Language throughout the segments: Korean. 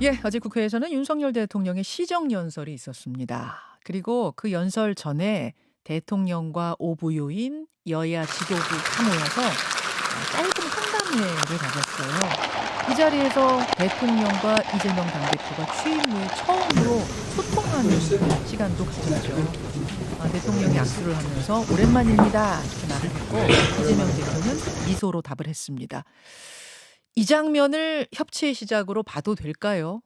예, 어제 국회에서는 윤석열 대통령의 시정연설이 있었습니다. 그리고 그 연설 전에 대통령과 오부요인 여야 지도부가 모여서 짧은 환담회를 가졌어요. 이 자리에서 대통령과 이재명 당대표가 취임 후 처음으로 소통하는 시간도 가졌죠. 대통령이 악수를 하면서 오랜만입니다. 이렇게 말을 했고 이재명 대표는 미소로 답을 했습니다. 이 장면을 협치의 시작으로 봐도 될까요?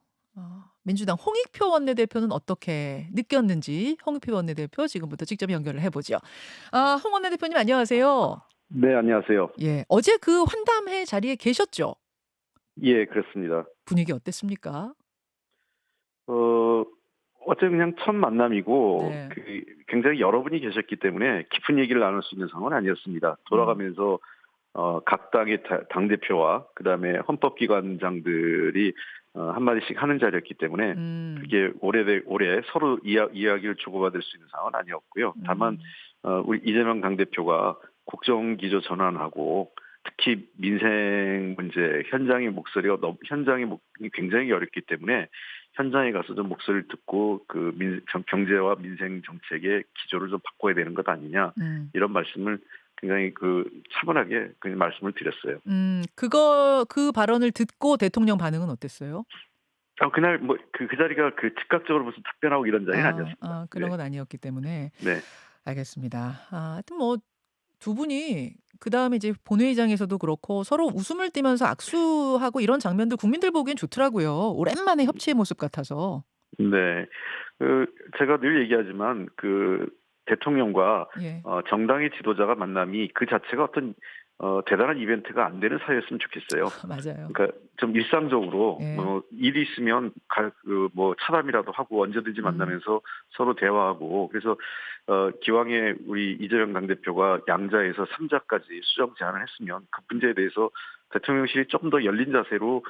민주당 홍익표 원내대표는 어떻게 느꼈는지 홍익표 원내대표 지금부터 직접 연결을 해보죠. 홍 원내대표님 안녕하세요. 네, 안녕하세요. 예, 어제 그 환담회 자리에 계셨죠? 예, 그렇습니다. 분위기 어땠습니까? 어, 어제 그냥 첫 만남이고, 네. 굉장히 여러분이 계셨기 때문에 깊은 얘기를 나눌 수 있는 상황은 아니었습니다. 음, 돌아가면서, 각 당의 당대표와, 그 다음에 헌법기관장들이, 한마디씩 하는 자리였기 때문에, 음, 그게 오래 서로 이야기를 주고받을 수 있는 상황은 아니었고요. 다만, 음, 우리 이재명 당대표가 국정기조 전환하고, 특히 민생 문제, 현장의 목이 굉장히 어렵기 때문에 현장에 가서 좀 목소리를 듣고 경제와 민생 정책의 기조를 좀 바꿔야 되는 것 아니냐 음, 이런 말씀을 굉장히 차분하게 그 말씀을 드렸어요. 그 발언을 듣고 대통령 반응은 어땠어요? 그날 그 자리가 즉각적으로 무슨 답변하고 이런 자리는 아니었습니다. 그런 네, 건 아니었기 때문에 네. 알겠습니다. 하여튼 뭐 두 분이 그다음에 이제 본회의장에서도 그렇고 서로 웃음을 띠면서 악수하고 이런 장면들 국민들 보기엔 좋더라고요. 오랜만에 협치의 모습 같아서. 네. 제가 늘 얘기하지만 대통령과 예. 정당의 지도자가 만남이 그 자체가 어떤 대단한 이벤트가 안 되는 사이였으면 좋겠어요. 맞아요. 그러니까 좀 일상적으로 예. 뭐 일이 있으면 뭐 차담이라도 하고 언제든지 음. 만나면서 서로 대화하고 그래서 기왕에 우리 이재명 당대표가 양자에서 삼자까지 수정 제안을 했으면 그 문제에 대해서 대통령실이 좀 더 열린 자세로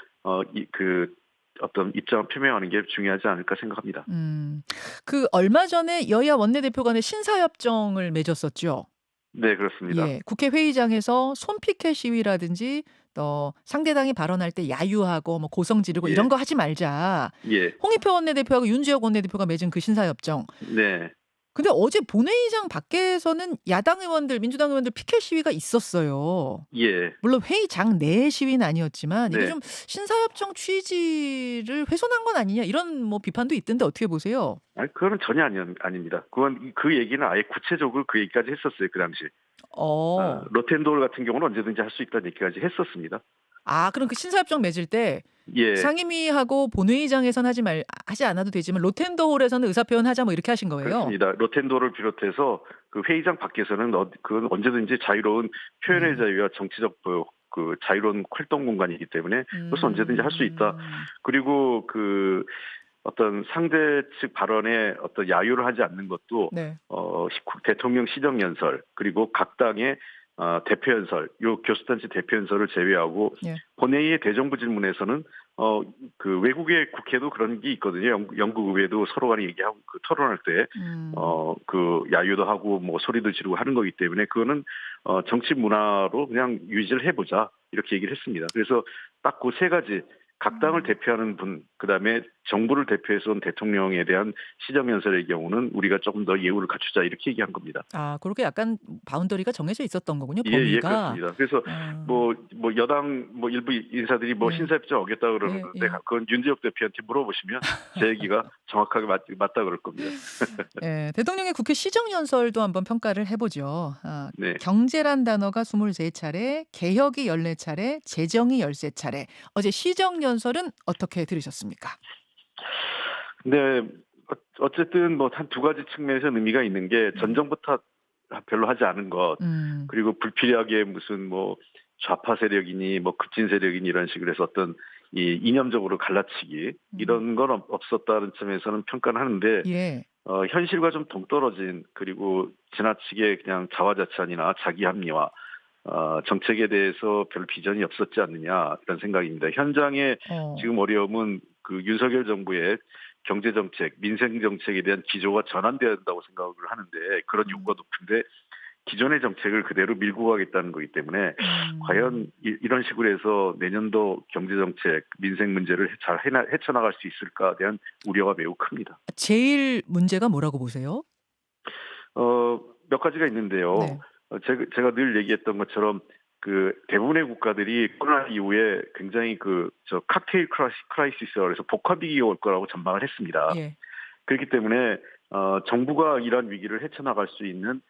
어떤 입장을 표명하는 게 중요하지 않을까 생각합니다. 음. 그 얼마 전에 여야 원내대표 간에 신사협정을 맺었었죠. 네, 그렇습니다. 예. 국회 회의장에서 손피켓 시위라든지 또 상대당이 발언할 때 야유하고 뭐 고성 지르고 이런 예, 거 하지 말자. 예, 홍익표 원내대표하고 윤지혁 원내대표가 맺은 그 신사협정. 네, 근데 어제 본회의장 밖에서는 야당 의원들, 민주당 의원들 피켓 시위가 있었어요. 예, 물론 회의장 내 시위는 아니었지만 이게 네. 좀 '신사협정 취지를 훼손한 건 아니냐.' 이런 뭐 비판도 있던데 어떻게 보세요? 아니, 그거는 전혀 아닙니다. 그건 그 얘기는 아예 구체적으로 그 얘기까지 했었어요, 그 당시. 어. 로텐도어 같은 경우는 언제든지 할 수 있다는 얘기까지 했었습니다. 그럼 그 신사협정 맺을 때 예, 상임위하고 본회의장에선 하지 않아도 되지만 로텐더홀에서는 의사표현하자 뭐 이렇게 하신 거예요? 그렇습니다. 로텐도어를 비롯해서 그 회의장 밖에서는 그건 언제든지 자유로운 표현의 예. 자유와 정치적 자유로운 활동 공간이기 때문에 그것은 언제든지 할 수 있다. 음. 그리고 어떤 상대 측 발언에 어떤 야유를 하지 않는 것도 네. 대통령 시정 연설 그리고 각 당의 대표 연설, 요 교수단체 대표 연설을 제외하고 예. 본회의의 대정부 질문에서는 외국의 국회도 그런 게 있거든요. 영국 의회도 서로 간에 얘기하고 토론할 때 음. 야유도 하고 뭐 소리도 지르고 하는 거기 때문에 그거는 정치 문화로 그냥 유지를 해보자 이렇게 얘기를 했습니다. 그래서 딱 그 세 가지 각 당을 음. 대표하는 분, 그다음에 정부를 대표해서 온 대통령에 대한 시정연설의 경우는 우리가 조금 더 예우를 갖추자 이렇게 얘기한 겁니다. 그렇게 약간 바운더리가 정해져 있었던 거군요, 예, 예, 범위가. 그렇습니다. 그래서 아. 여당 일부 인사들이 예. 신사협정 어겼다 그러는데 예. 그건 윤재욱 대표한테 물어보시면 제 얘기가 정확하게 맞다 그럴 겁니다. 예. 대통령의 국회 시정연설도 한번 평가를 해 보죠. 네. 경제란 단어가 23차례, 개혁이 14차례, 재정이 13차례. 어제 시정연설은 어떻게 들으셨습니까? 근데 어쨌든 뭐 한 두 가지 측면에서 의미가 있는 게 네. 전정부터 별로 하지 않은 것 음. 그리고 불필요하게 무슨 뭐 좌파 세력이니 뭐 급진 세력이니 이런 식으로 해서 어떤 이 이념적으로 갈라치기 음. 이런 건 없었다는 점에서는 평가를 하는데 예. 현실과 좀 동떨어진 그리고 지나치게 그냥 자화자찬이나 자기 합리화 정책에 대해서 별 비전이 없었지 않느냐 이런 생각입니다. 현장의 어. 지금 어려움은 윤석열 정부의 경제 정책, 민생 정책에 대한 기조가 전환돼야 한다고 생각을 하는데 그런 요구가 음. 높은데 기존의 정책을 그대로 밀고 가겠다는 거기 때문에 과연 이런 식으로 해서 내년도 경제정책, 민생 문제를 잘 헤쳐나갈 수 있을까에 대한 우려가 매우 큽니다. 제일 문제가 뭐라고 보세요? 몇 가지가 있는데요. 네. 제가 늘 얘기했던 것처럼 그 대부분의 국가들이 코로나 이후에 굉장히 칵테일 크라이시스라 그래서 복합위기가 올 거라고 전망을 했습니다. 예. 그렇기 때문에 정부가 이러한 위기를 헤쳐나갈 수 있는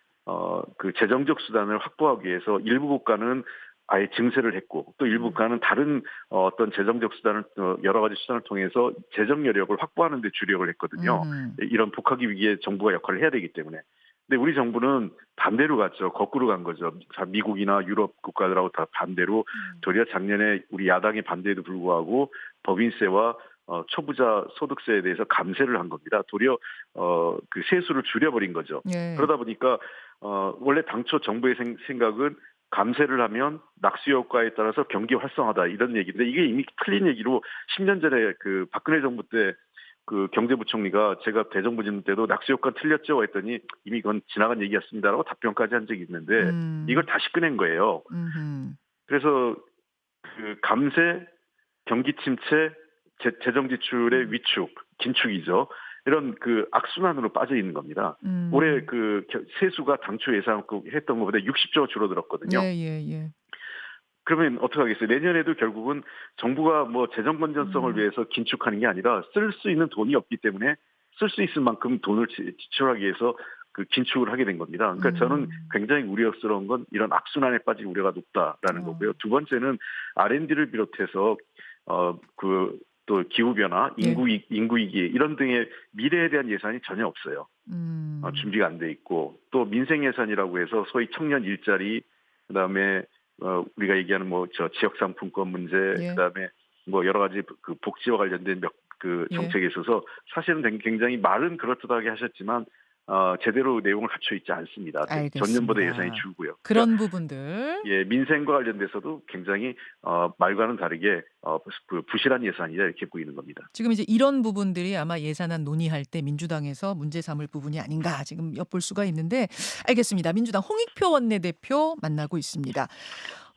그 재정적 수단을 확보하기 위해서 일부 국가는 아예 증세를 했고 또 일부 국가는 다른 어떤 재정적 수단을 여러 가지 수단을 통해서 재정 여력을 확보하는 데 주력을 했거든요. 음음. 이런 복합 위기에 정부가 역할을 해야 되기 때문에. 근데 우리 정부는 반대로 갔죠. 거꾸로 간 거죠. 미국이나 유럽 국가들하고 다 반대로 도리어 작년에 우리 야당의 반대에도 불구하고 법인세와 초부자 소득세에 대해서 감세를 한 겁니다. 도리어 그 세수를 줄여버린 거죠. 예. 그러다 보니까 원래 당초 정부의 생각은 감세를 하면 낙수 효과에 따라서 경기 활성화다 이런 얘기인데 이게 이미 틀린 얘기로 10년 전에 그 박근혜 정부 때 그 경제부총리가 제가 대정부질 때도 낙수 효과 틀렸죠 했더니 이미 그건 지나간 얘기였습니다라고 답변까지 한 적이 있는데 이걸 다시 꺼낸 거예요. 음흠. 그래서 그 감세, 경기 침체, 재정 지출의 위축, 긴축이죠. 이런 그 악순환으로 빠져 있는 겁니다. 올해 그 세수가 당초 예상했던 것보다 60조가 줄어들었거든요. 예예예. 그러면 어떡하겠어요? 내년에도 결국은 정부가 뭐 재정 건전성을 위해서 긴축하는 게 아니라 쓸 수 있는 돈이 없기 때문에 쓸 수 있을 만큼 돈을 지출하기 위해서 그 긴축을 하게 된 겁니다. 그러니까 저는 굉장히 우려스러운 건 이런 악순환에 빠질 우려가 높다라는 거고요. 두 번째는 R&D를 비롯해서 또 기후 변화, 예. 인구 위기 이런 등의 미래에 대한 예산이 전혀 없어요. 준비가 안 돼 있고 또 민생 예산이라고 해서 소위 청년 일자리 그다음에 우리가 얘기하는 지역 상품권 문제 예. 그다음에 뭐 여러 가지 그 복지와 관련된 예. 정책에 있어서 사실은 굉장히 말은 그렇듯하게 하셨지만 제대로 내용을 갖춰 있지 않습니다. 전년보다 예산이 알겠습니다. 줄고요. 그런 부분들. 예, 민생과 관련돼서도 굉장히 말과는 다르게 부실한 예산이다 이렇게 보이는 겁니다. 지금 이제 이런 부분들이 아마 예산안 논의할 때 민주당에서 문제 삼을 부분이 아닌가 지금 엿볼 수가 있는데 알겠습니다. 민주당 홍익표 원내대표 만나고 있습니다.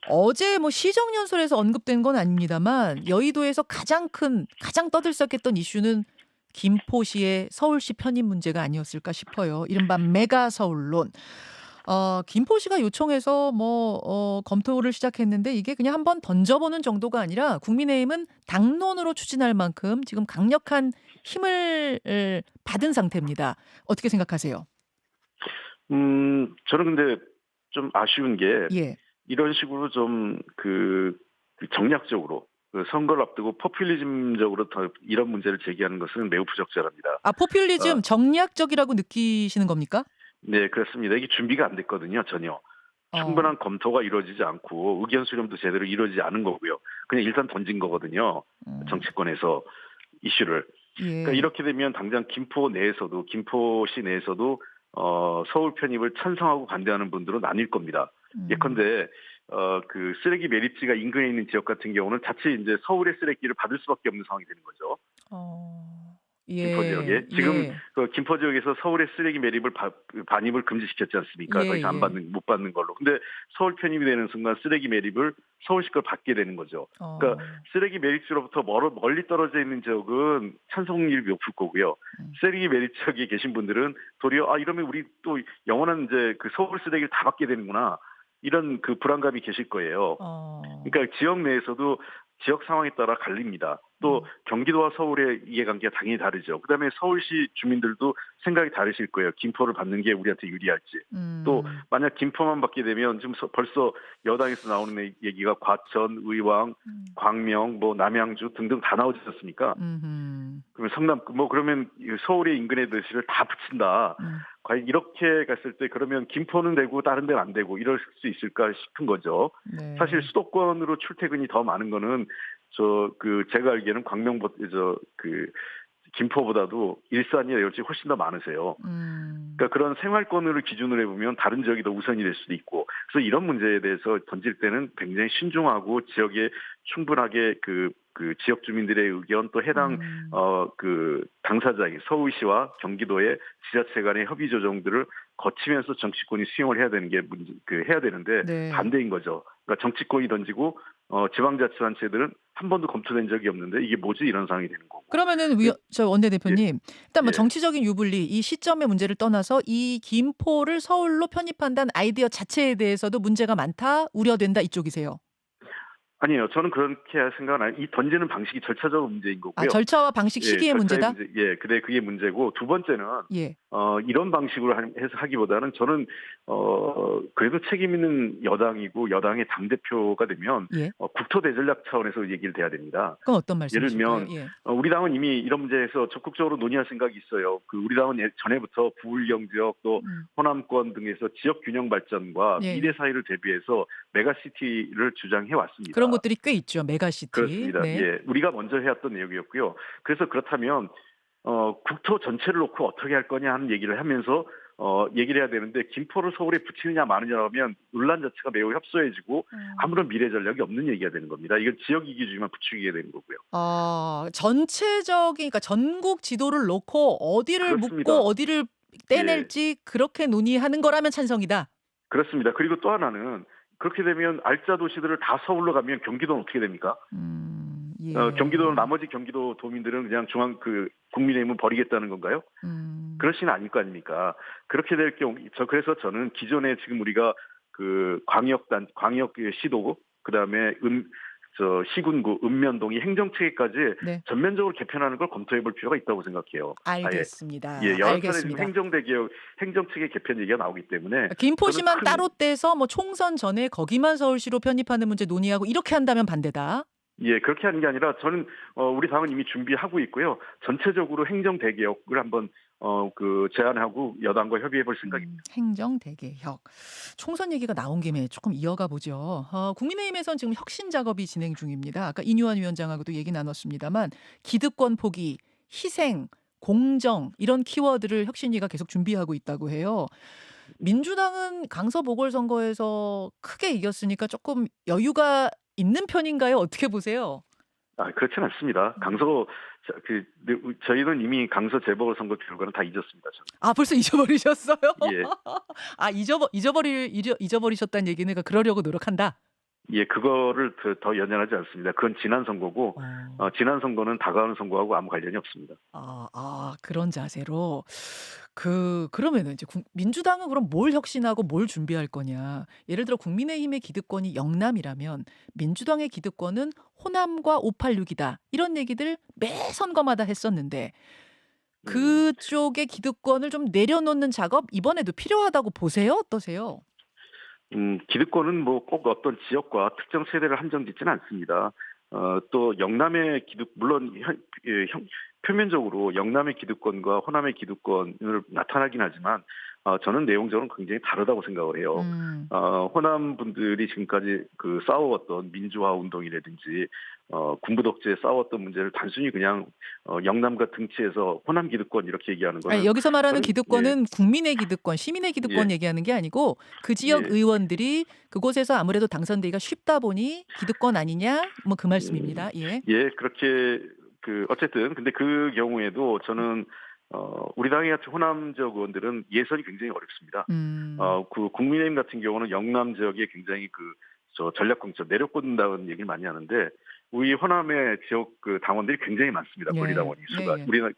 어제 뭐 시정연설에서 언급된 건 아닙니다만 여의도에서 가장 떠들썩했던 이슈는 김포시의 서울시 편입 문제가 아니었을까 싶어요. 이른바 메가 서울론. 김포시가 요청해서 검토를 시작했는데 이게 그냥 한번 던져보는 정도가 아니라 국민의힘은 당론으로 추진할 만큼 지금 강력한 힘을 받은 상태입니다. 어떻게 생각하세요? 저는 근데 좀 아쉬운 게 예. 이런 식으로 좀 그 정략적으로 선거를 앞두고 포퓰리즘적으로 이런 문제를 제기하는 것은 매우 부적절합니다. 포퓰리즘 정략적이라고 느끼시는 겁니까? 네, 그렇습니다. 이게 준비가 안 됐거든요, 전혀. 충분한 검토가 이루어지지 않고 의견 수렴도 제대로 이루어지지 않은 거고요. 그냥 일단 던진 거거든요. 정치권에서 이슈를. 예. 그러니까 이렇게 되면 당장 김포시 내에서도 서울 편입을 찬성하고 반대하는 분들은 나뉠 겁니다. 예컨대 그 쓰레기 매립지가 인근에 있는 지역 같은 경우는 자칫 이제 서울의 쓰레기를 받을 수밖에 없는 상황이 되는 거죠. 김포 지역에 지금 예. 그 김포 지역에서 서울의 쓰레기 매립을 반입을 금지시켰지 않습니까? 더 이상 못 받는 걸로. 근데 서울 편입이 되는 순간 쓰레기 매립을 서울시 걸 받게 되는 거죠. 그러니까 쓰레기 매립지로부터 멀리 떨어져 있는 지역은 찬성률이 높을 거고요. 쓰레기 매립 지역에 계신 분들은 도리어 이러면 우리 또 영원한 이제 그 서울 쓰레기를 다 받게 되는구나. 이런 그 불안감이 계실 거예요. 그러니까 지역 내에서도 지역 상황에 따라 갈립니다. 또 경기도와 서울의 이해관계가 당연히 다르죠. 그다음에 서울시 주민들도 생각이 다르실 거예요. 김포를 받는 게 우리한테 유리할지. 또 만약 김포만 받게 되면 지금 벌써 여당에서 나오는 얘기가 과천, 의왕, 광명, 남양주 등등 다 나오지 않습니까? 그러면 성남 그러면 서울의 인근의 도시를 다 붙인다. 과연 이렇게 갔을 때 그러면 김포는 되고 다른 데는 안 되고 이럴 수 있을까 싶은 거죠. 네. 사실 수도권으로 출퇴근이 더 많은 거는 제가 알기에는 김포보다도 일산이나 이런 쪽이 훨씬 더 많으세요. 그러니까 그런 생활권을 기준으로 해보면 다른 지역이 더 우선이 될 수도 있고, 그래서 이런 문제에 대해서 던질 때는 굉장히 신중하고 지역에 충분하게 그 지역 주민들의 의견 또 해당 음. 그 당사자인 서울시와 경기도의 지자체 간의 협의 조정들을 거치면서 정치권이 수용을 해야 되는 게 해야 되는데 네. 반대인 거죠. 그러니까 정치권이 던지고 지방자치단체들은 한 번도 검토된 적이 없는데 이게 뭐지 이런 상황이 되는 거고. 그러면은 그 저 예. 원내대표님 일단 뭐 예. 정치적인 유불리 이 시점의 문제를 떠나서 이 김포를 서울로 편입한다는 아이디어 자체에 대해서도 문제가 많다, 우려된다 이쪽이세요? 아니에요. 저는 그렇게 생각은 아니 이 던지는 방식이 절차적으로 문제인 아 거고요. 절차와 방식 예. 시기의 절차의 문제다? 문제 근데 그게 문제고 두 번째는 예. 이런 방식으로 해서 하기보다는 저는 그래도 책임 있는 여당이고 여당의 당대표가 되면 예. 국토 대전략 차원에서 얘기를 해야 됩니다. 그건 어떤 예를 말씀이실까요? 들면 예. 우리 당은 이미 이런 문제에서 적극적으로 논의할 생각이 있어요. 그 우리 당은 전에부터 부울경 지역 또 음. 호남권 등에서 지역 균형 발전과 미래 예예. 사회를 대비해서 메가시티를 주장해 그런 왔습니다. 곳들이 꽤 있죠. 메가시티. 그렇습니다. 네. 예. 우리가 먼저 해왔던 내용이었고요. 그래서 그렇다면 국토 전체를 놓고 어떻게 할 거냐 하는 얘기를 하면서 얘기를 해야 되는데 김포를 서울에 붙이느냐 마느냐로 하면 논란 자체가 매우 협소해지고 음. 아무런 미래 전략이 없는 얘기가 되는 겁니다. 이건 지역 이기주의만 부추기게 되는 거고요. 전체적인 그러니까 전국 지도를 놓고 어디를 묶고 그렇습니다. 어디를 예. 떼낼지 그렇게 논의하는 거라면 찬성이다. 그렇습니다. 그리고 또 하나는 그렇게 되면 알짜 도시들을 다 서울로 가면 경기도는 어떻게 됩니까? 경기도는 예. 나머지 경기도 도민들은 그냥 국민의힘은 버리겠다는 건가요? 음. 그러시는 않을 거 아닙니까? 그렇게 될 경우, 그래서 저는 기존에 지금 우리가 그 광역 시도구, 그 다음에 시군구, 읍면동이 행정체계까지 네. 전면적으로 개편하는 걸 검토해 볼 필요가 있다고 생각해요. 아예. 알겠습니다. 예, 여러 차례 지금 알겠습니다. 행정체계 개편 얘기가 나오기 때문에 저는 김포시만 따로 떼서 뭐 총선 전에 거기만 서울시로 편입하는 문제 논의하고 이렇게 한다면 반대다. 예, 그렇게 하는 게 아니라 저는 우리 당은 이미 준비하고 있고요. 전체적으로 행정 대개혁을 한번 제안하고 여당과 협의해 볼 생각입니다. 행정 대개혁. 총선 얘기가 나온 김에 조금 이어가 보죠. 국민의힘에선 지금 혁신 작업이 진행 중입니다. 아까 이뉴한 위원장하고도 얘기 나눴습니다만 기득권 포기, 희생, 공정 이런 키워드를 혁신위가 계속 준비하고 있다고 해요. 민주당은 강서 보궐선거에서 크게 이겼으니까 조금 여유가 있는 편인가요? 어떻게 보세요? 그렇지는 않습니다. 음. 저희는 이미 강서 재보궐선거 결과는 다 잊었습니다. 저는. 아 벌써 잊어버리셨어요? 예, 잊어버리셨다는 얘기는 그러니까 그러려고 노력한다. 예, 그거를 더 연연하지 않습니다. 그건 지난 선거고, 어. 지난 선거는 다가오는 선거하고 아무 관련이 없습니다. 그런 자세로. 그러면은 이제 민주당은 그럼 뭘 혁신하고 뭘 준비할 거냐. 예를 들어 국민의힘의 기득권이 영남이라면 민주당의 기득권은 호남과 586이다. 이런 얘기들 매 선거마다 했었는데 음, 그쪽의 기득권을 좀 내려놓는 작업 이번에도 필요하다고 보세요? 어떠세요? 기득권은 뭐 꼭 어떤 지역과 특정 세대를 한정짓지는 않습니다. 또 영남의 물론 표면적으로 영남의 기득권과 호남의 기득권을 나타나긴 하지만 저는 내용적으로 굉장히 다르다고 생각을 해요. 음. 호남 분들이 지금까지 싸워왔던 민주화 운동이라든지 군부 독재에 싸웠던 문제를 단순히 그냥 영남과 등치해서 호남 기득권 이렇게 얘기하는 아니, 거는 여기서 말하는 저는 예, 기득권은 국민의 기득권, 시민의 기득권 예, 얘기하는 게 아니고 그 지역 예. 의원들이 그곳에서 아무래도 당선되기가 쉽다 보니 기득권 아니냐? 뭐 그 음, 말씀입니다. 예. 예, 그렇게 어쨌든 근데 그 경우에도 저는 우리 당의 같은 호남 지역 의원들은 예선이 굉장히 어렵습니다. 음. 국민의힘 같은 경우는 영남 지역에 굉장히 전략 공천 내려꽂는다는 얘기를 많이 하는데 우리 호남의 지역 당원들이 굉장히 많습니다. 권리 예. 당원이 수가 예예. 우리는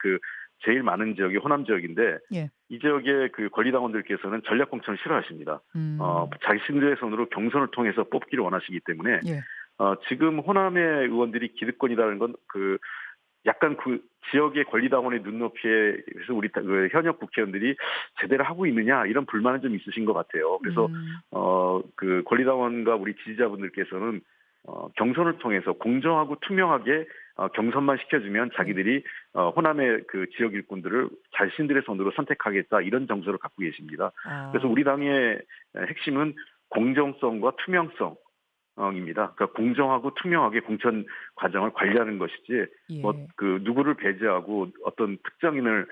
제일 많은 지역이 호남 지역인데 예. 이 지역의 권리 당원들께서는 전략 공천을 싫어하십니다. 음. 자신들의 손으로 경선을 통해서 뽑기를 원하시기 때문에 예. 지금 호남의 의원들이 기득권이라는 건 약간 지역의 권리당원의 눈높이에서 우리 현역 국회의원들이 제대로 하고 있느냐 이런 불만은 좀 있으신 것 같아요. 그래서 음. 권리당원과 우리 지지자분들께서는 경선을 통해서 공정하고 투명하게 경선만 시켜주면 네. 자기들이 호남의 지역 일꾼들을 자신들의 손으로 선택하겠다 이런 정서를 갖고 계십니다. 그래서 아. 우리 당의 핵심은 공정성과 투명성. 입니다. 그러니까 공정하고 투명하게 공천 과정을 관리하는 것이지, 예. 누구를 배제하고 어떤 특정인을,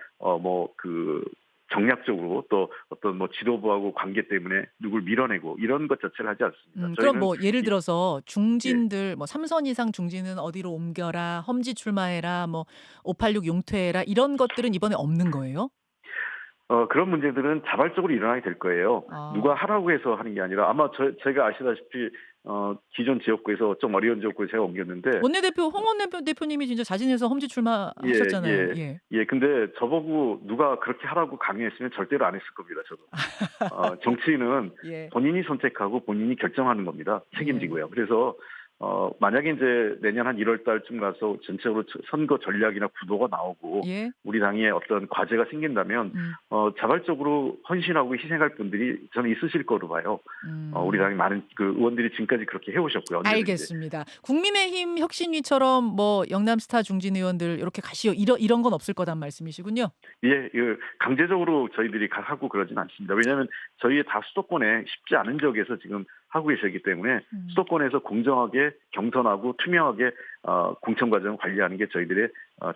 정략적으로 또 어떤 뭐 지도부하고 관계 때문에 누굴 밀어내고 이런 것 자체를 하지 않습니다. 그럼 저희는 뭐 예를 이 들어서 예. 중진들 뭐 3선 이상 중진은 어디로 옮겨라, 험지 출마해라, 뭐 586 용퇴해라 이런 것들은 이번에 없는 거예요? 그런 문제들은 자발적으로 일어나게 될 거예요. 누가 아. 하라고 해서 하는 게 아니라 아마 제가 아시다시피 기존 지역구에서 좀 어려운 지역구에 제가 옮겼는데 원내대표 홍 대표님이 진짜 자진해서 험지 예, 출마하셨잖아요. 예. 예. 예, 근데 저보고 누가 그렇게 하라고 강요했으면 절대로 안 했을 겁니다, 저도. 정치인은 예. 본인이 선택하고 본인이 결정하는 겁니다. 예. 책임지고요. 그래서 만약에 이제 내년 한 1월 달쯤 가서 전체적으로 선거 전략이나 구도가 나오고 예. 우리 당에 어떤 과제가 생긴다면 음. 자발적으로 헌신하고 희생할 분들이 저는 있으실 거로 봐요. 우리 음. 당의 많은 그 의원들이 지금까지 그렇게 해오셨고요. 언제든지. 알겠습니다. 국민의힘 혁신위처럼 뭐 영남스타 중진 의원들 이렇게 가시오 이런 건 없을 거란 말씀이시군요. 예, 강제적으로 저희들이 하고 그러진 않습니다. 왜냐하면 저희의 다 수도권에 쉽지 않은 지역에서 지금 하고 계시기 때문에 음. 수도권에서 공정하게 경선하고 투명하게 공천 과정을 관리하는 게 저희들의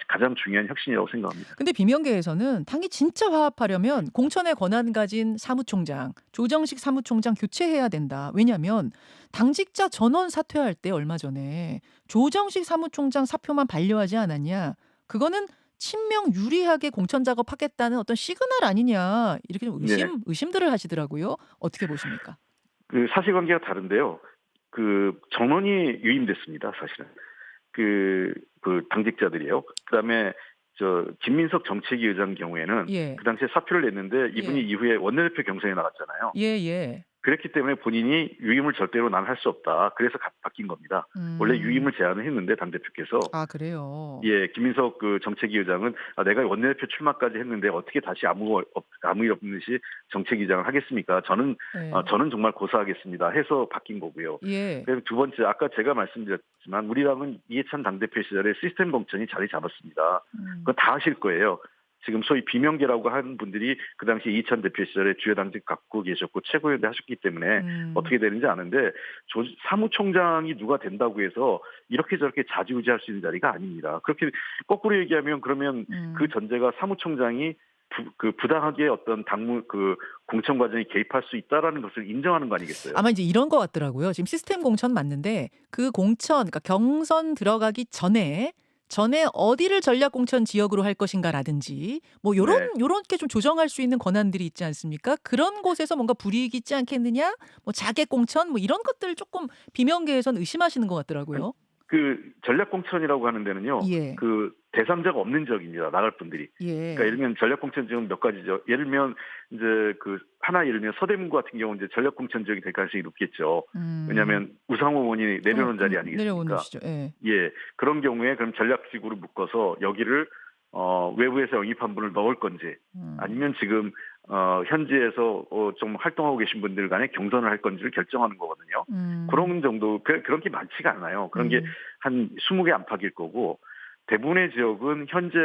가장 중요한 혁신이라고 생각합니다. 근데 비명계에서는 당이 진짜 화합하려면 공천의 권한 가진 사무총장, 조정식 사무총장 교체해야 된다. 왜냐하면 당직자 전원 사퇴할 때 얼마 전에 조정식 사무총장 사표만 반려하지 않았냐. 그거는 친명 유리하게 공천 작업하겠다는 어떤 시그널 아니냐. 이렇게 좀 네, 의심들을 하시더라고요. 어떻게 보십니까? 그 사실관계가 다른데요. 그 전원이 유임됐습니다, 사실은. 그 당직자들이요. 그다음에 김민석 정책위 의장 경우에는 예. 그 당시에 사표를 냈는데 이분이 예. 이후에 원내대표 경선에 나갔잖아요. 예, 예. 그랬기 때문에 본인이 유임을 절대로 난 할 수 없다. 그래서 바뀐 겁니다. 원래 음. 유임을 제안을 했는데 당대표께서 아, 그래요. 예, 김민석 그 정책위 의장은 내가 원내대표 출마까지 했는데 어떻게 다시 아무 일 없는 시 정책위장을 하겠습니까? 예. 저는 정말 고사하겠습니다. 해서 바뀐 거고요. 예. 그리고 두 번째 아까 제가 말씀드렸지만 우리 당은 이해찬 당대표 시절에 시스템 공천이 자리 잡았습니다. 음. 그건 다 아실 거예요. 지금 소위 비명계라고 하는 분들이 그 당시 이해찬 대표 시절에 주요 당직 갖고 계셨고 최고위원회 하셨기 때문에 어떻게 되는지 아는데 사무총장이 누가 된다고 해서 이렇게 저렇게 좌지우지할 수 있는 자리가 아닙니다. 그렇게 거꾸로 얘기하면 그러면 그 음. 전제가 사무총장이 부당하게 어떤 공천 과정에 개입할 수 있다라는 것을 인정하는 거 아니겠어요? 아마 이제 이런 것 같더라고요. 지금 시스템 공천 맞는데 그 공천 그러니까 경선 들어가기 전에 어디를 전략 공천 지역으로 할 것인가라든지 뭐 네. 요렇게 좀 조정할 수 있는 권한들이 있지 않습니까? 그런 곳에서 뭔가 불이익이 있지 않겠느냐? 뭐 자객 공천 뭐 이런 것들 조금 비명계에선 의심하시는 것 같더라고요. 그 전략공천이라고 하는 데는요, 예. 그 대상자가 없는 지역입니다. 나갈 분들이. 그러니까 예를 예. 들면 전략공천 지역은 몇 가지죠. 예를 들면 이제 예를 들면 서대문구 같은 경우 이제 전략공천 지역이 될 가능성이 높겠죠. 음. 왜냐하면 우상호 의원이 내려놓은 자리 내려오는 아니겠습니까? 시죠. 예. 예, 그런 경우에 그럼 전략직으로 묶어서 여기를 외부에서 영입한 분을 넣을 건지 음. 아니면 지금 현지에서 좀 활동하고 계신 분들 간에 경선을 할 건지를 결정하는 거거든요. 음. 그런 정도 그런 게 많지가 않아요. 그런 게 음. 한 20개 안팎일 거고 대부분의 지역은 현재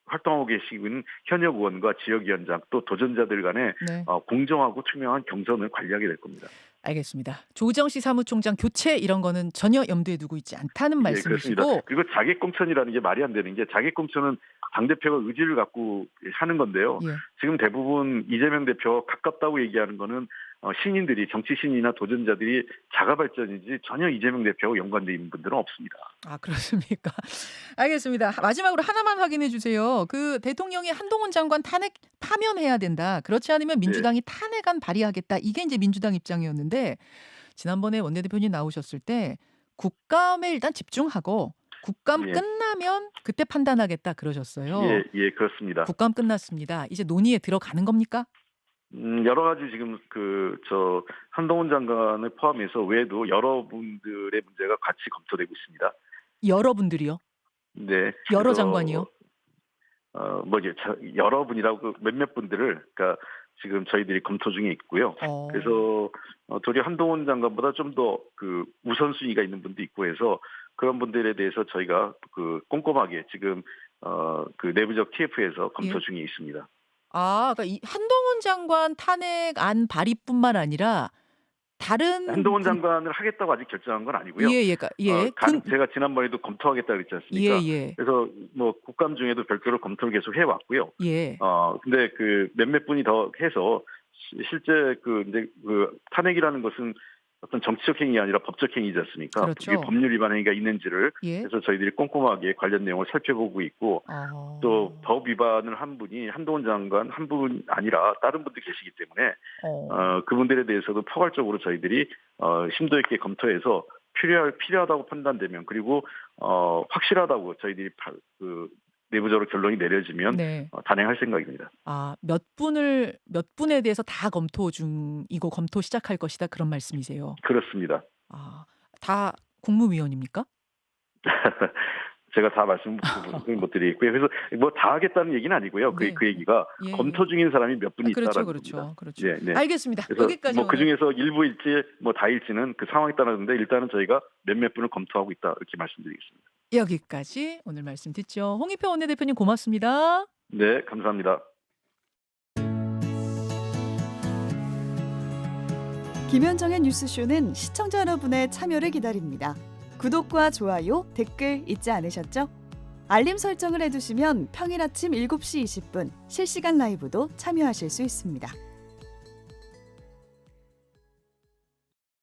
활동하고 계시는 현역 의원과 지역위원장 또 도전자들 간에 네. 공정하고 투명한 경선을 관리하게 될 겁니다. 알겠습니다. 조정식 사무총장 교체 이런 거는 전혀 염두에 두고 있지 않다는 예, 그렇습니다. 말씀이시고 그리고 자객공천이라는 게 말이 안 되는 게 자객공천은 당대표가 의지를 갖고 하는 건데요. 예. 지금 대부분 이재명 대표 가깝다고 얘기하는 거는 신인들이 정치 신인이나 도전자들이 자가 발전이지 전혀 이재명 대표하고 연관되어 있는 분들은 없습니다. 아, 그렇습니까? 알겠습니다. 마지막으로 하나만 확인해 주세요. 그 대통령이 한동훈 장관 파면해야 된다. 그렇지 않으면 네. 민주당이 탄핵안 발의하겠다. 이게 이제 민주당 입장이었는데 지난번에 원내대표님 나오셨을 때 국감에 일단 집중하고 국감 예. 끝나면 그때 판단하겠다 그러셨어요. 예, 예, 그렇습니다. 국감 끝났습니다. 이제 논의에 들어가는 겁니까? 여러 가지 지금 한동훈 장관을 포함해서 외에도 여러분들의 문제가 같이 검토되고 있습니다. 여러분들이요? 네. 여러 그래서 장관이요? 여러분이라고 몇몇 분들을 그러니까 지금 저희들이 검토 중에 있고요. 어. 그래서 도리어 한동훈 장관보다 좀 더 우선순위가 있는 분도 있고 해서 그런 분들에 대해서 저희가 꼼꼼하게 지금 내부적 TF에서 검토 예. 중에 있습니다. 아, 그러니까 이 한동훈 장관 탄핵안 발의뿐만 아니라 다른 한동훈 분 장관을 하겠다고 아직 결정한 건 아니고요. 예예. 예. 제가 지난번에도 검토하겠다 그랬지 않습니까? 예예. 그래서 뭐 국감 중에도 별도로 검토를 계속 해왔고요. 예. 근데 그 몇몇 분이 더 해서 실제 이제 탄핵이라는 것은 어떤 정치적 행위가 아니라 법적 행위지 않습니까? 그렇죠. 그게 법률 위반 행위가 있는지를 예. 그래서 저희들이 꼼꼼하게 관련 내용을 살펴보고 있고 또 법 위반을 한 분이 한동훈 장관 한 분 아니라 다른 분도 계시기 때문에 그분들에 대해서도 포괄적으로 저희들이 심도 있게 검토해서 필요하다고 판단되면 그리고 확실하다고 저희들이 내부적으로 결론이 내려지면 네. 단행할 생각입니다. 몇 분에 대해서 다 검토 중이고 검토 시작할 것이다 그런 말씀이세요? 그렇습니다. 다 국무위원입니까? 제가 다 말씀을 못 드리겠고요. 그래서 뭐 다 하겠다는 얘기는 아니고요. 네. 그 얘기가 예. 검토 중인 사람이 몇 분이 그렇죠, 있다라는 그렇죠, 겁니다. 그렇죠. 네, 네. 알겠습니다. 그래서 여기까지 뭐 오늘 그중에서 일부일지 뭐 다일지는 그 상황에 따라서인데 일단은 저희가 몇몇 분을 검토하고 있다 이렇게 말씀드리겠습니다. 여기까지 오늘 말씀 듣죠. 홍익표 원내대표님 고맙습니다. 네, 감사합니다. 김현정의 뉴스쇼는 시청자 여러분의 참여를 기다립니다. 구독과 좋아요, 댓글 잊지 않으셨죠? 알림 설정을 해두시면 평일 아침 7시 20분 실시간 라이브도 참여하실 수 있습니다.